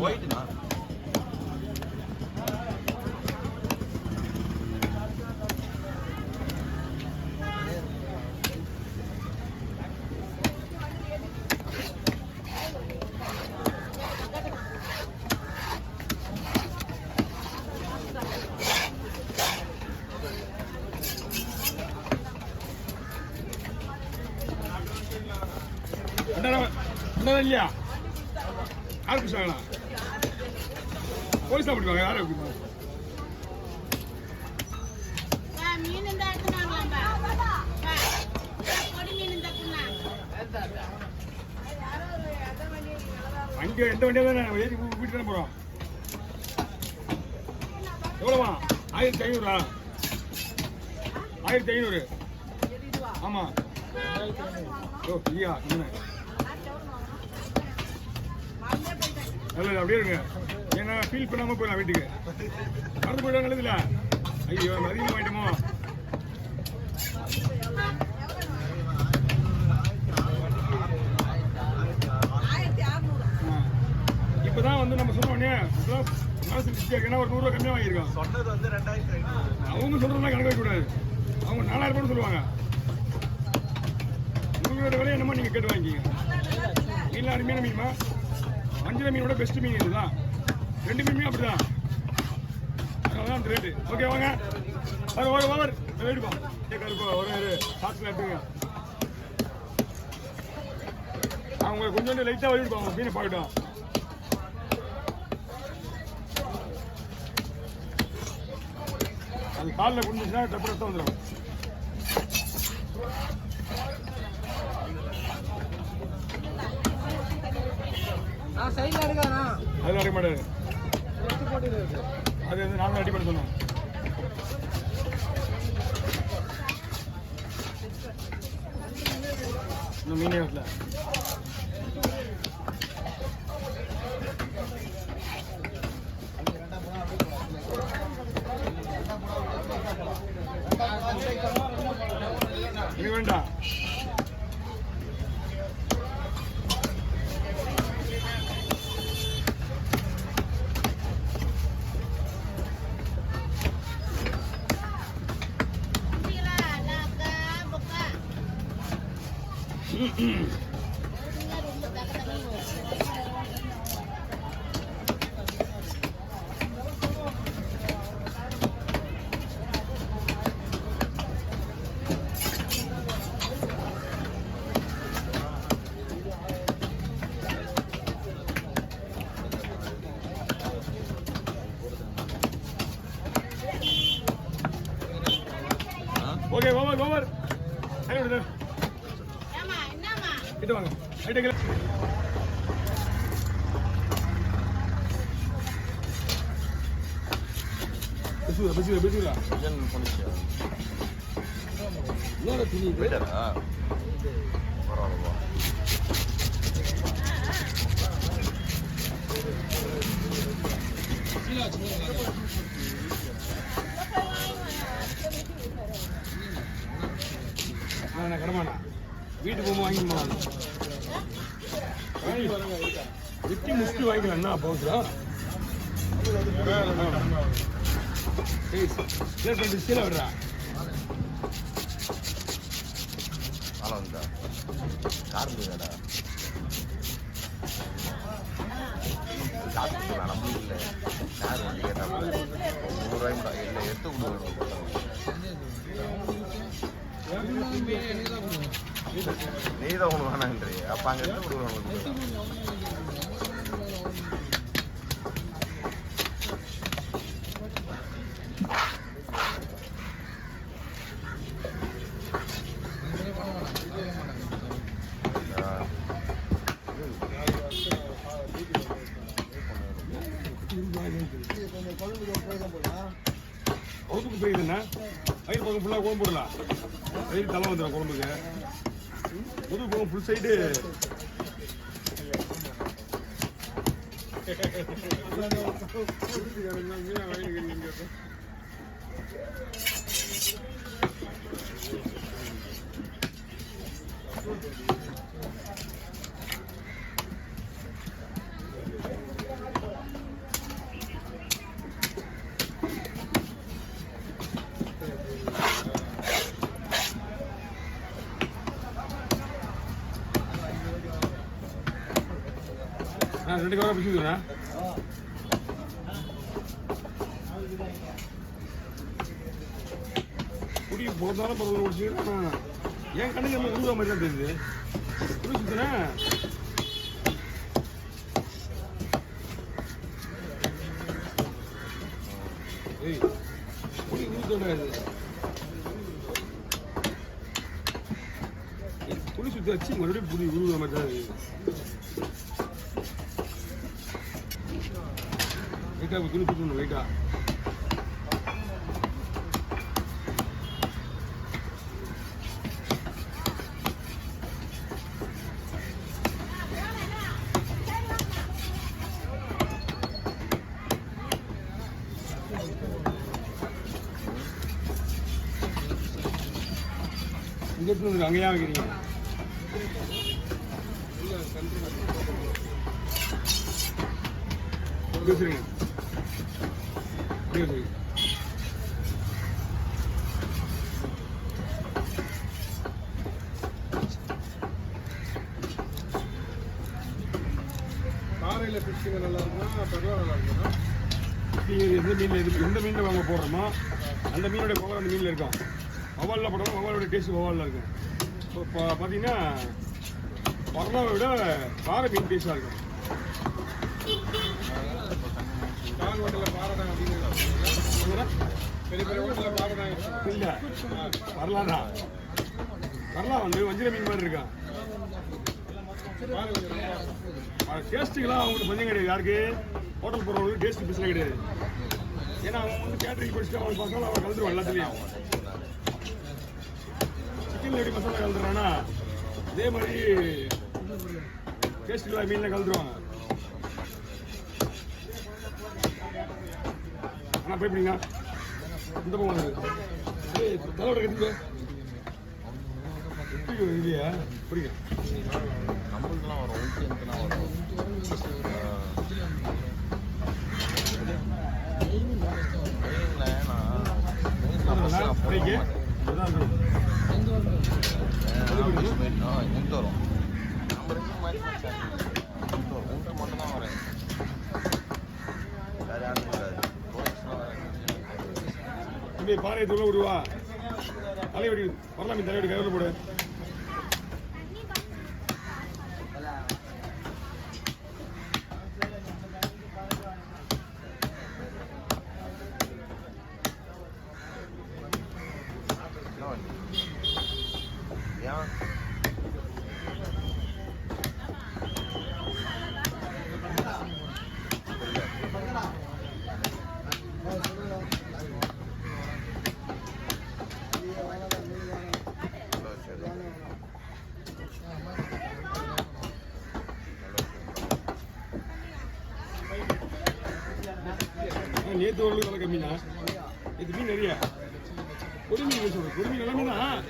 ஒயிட்னா இல்லையா? யாரு பிடிச்சாங்களா? போலீஸ் தான் பிடிப்பாங்க. யாரும் பிடிப்பாங்க? அங்கே எந்த வண்டியா தான் ஏறி வீட்டு தானே போறோம். எவ்வளோவா? 1500. 1500. ஆமா. ஓ இல்லையா? என்ன நல்லது, அப்படியே இருங்க. ஏன்னா ஃபீல் பண்ணாம போயிடலாம் வீட்டுக்கு. மறந்து போயிட்டாங்க இல்ல. ஐயோ அதிகமாக வாங்கிட்டோமோ. இப்பதான் வந்து நம்ம சொன்ன உடனே மனசு ஏன்னா ஒரு 100 ரூபா கம்மியாக வாங்கியிருக்கோம். சொன்னது வந்து 2500. அவங்க சொல்றதுலாம் கணக்கு வைக்க கூடாது. அவங்க 4000 ரூபான்னு சொல்லுவாங்க. உங்களோட விலை என்னமோ நீங்க கேட்டு வாங்கிக்கிங்க. மீன்லாம் அருமையான மீனுமா? வஞ்சிர மீனோட பெஸ்ட் மீன் இதுதான். 2 மீனுமே அப்படிதான். அதனால அந்த ரேட்டு. ஓகே வாங்க. ஓவர் எடுப்போம். ஒரு சாக்ஸில் எடுத்துங்க. அவங்க கொஞ்சோண்டு லைட்டாக வழிடுப்பாங்க மீனை பார்க்கட்டும். அது காலில் குடிச்சுன்னா டப்பு ரத்தம் வந்துடும். அதில் அடிக்க மாட்டாரு. அது வந்து நான் தான் அடி பண்ண சொன்னேன். இன்னும் மீனே வரல. இது வேண்டாம். ஓகே ஓவர் கிட்ட வாங்க. பேசுவீங்களா? துணி பரவாயில்ல. கடமாண்ணா வீட்டுக்கு போகும்போது வாங்கிட்டு விட்டி முடிச்சுட்டு வாங்கிக்கலாம்ண்ணா. பவுசா கீழே விடுறா. காரணம் காசு நம்பி இல்லை. யார் வந்து கேட்டால் 100 ரூபாய் இல்லை எடுத்து கொடுக்கணும். நீ தான் ஒன்று வேணான்றி. அப்போ அங்கே எடுத்து கொடுக்கணும். குழம்புக்கு போயிருதுண்ணா. வயிறு பக்கம் ஃபுல்லாக குழம்பு போடலாம். வயிறு தலை வந்துடும் குழம்புக்கு. முதுகு பக்கம் ஃபுல் சைடு நான் 2 கவரை பிடிச்சிக்கிறேன். குடி போதாலும் பரவாயில்ல முடிச்சுக்கிறேன். என் கண்ணுக்கு நம்ம உருவா மாதிரி தான் தெரியுது. குடி சுத்துறேன். ஏய் குடி ஊத்தோடாது. குடி சுத்தி வச்சு மறுபடியும் புடி உருவா மாதிரி தான் இருக்குது. லைட்டா துணி சுற்றணும் லைட்டா. இங்க எடுத்து அங்கேயா வைக்கிறீங்க? பேசுறீங்க பாறையில் ஃபிஷ்ஷிங் நல்லா இருக்குமா பெருவா நல்லா இருக்குமா? எந்த மீனில் வாங்க போடுறோமோ அந்த மீனோட பவர் அந்த மீனில் இருக்கும். வவாலில் போடுறோம், வவாலோட டேஸ்ட் வவாலில் இருக்கும். இப்போ பார்த்தீங்கன்னா பரவாவை விட பாறை மீன் டேஸ்டாக இருக்கும். கால் ஹோட்டலில் பாறை தான் அப்படின்னு பெரிய பெரிய ஹோட்டலில் பாறை தான் இல்லை வரலாறா வரலாம் வந்து வஞ்சிர மீன் மாதிரி இருக்கான். டேஸ்ட்டுக்கெல்லாம் அவங்களுக்கு பஞ்சம் கிடையாது. யாருக்கு ஹோட்டல் போகிறவங்களுக்கு டேஸ்ட் பிரச்சனை கிடையாது. ஏன்னா அவங்க வந்து கேட்டரிங் படிச்சுட்டு அவங்க பார்த்தாலும் அவன் கலந்துருவான் எல்லாத்துலேயும். சிக்கனில் எப்படி மசாலா கலந்துறானா அதே மாதிரி டேஸ்ட்டுக்கெல்லாம் மீனில் கலந்துருவாங்க. ஆனால் போய்ப்பிடிங்க இந்த பக்கம் வந்து தலையோட கற்றுக்க இல்லையா பிடிங்க. நம்மளுக்குலாம் வரும் ஊட்டியனுக்குலாம் வரும். பாறை தூள விடுவா தலைவடி வரலாம். தலைவடி கையில் போடு. நேற்று ஒரு விலை கம்மினா இது மீன் நிறைய பொடி மீன் சொல்றேன். பொடி மீன் எல்லாமே தான்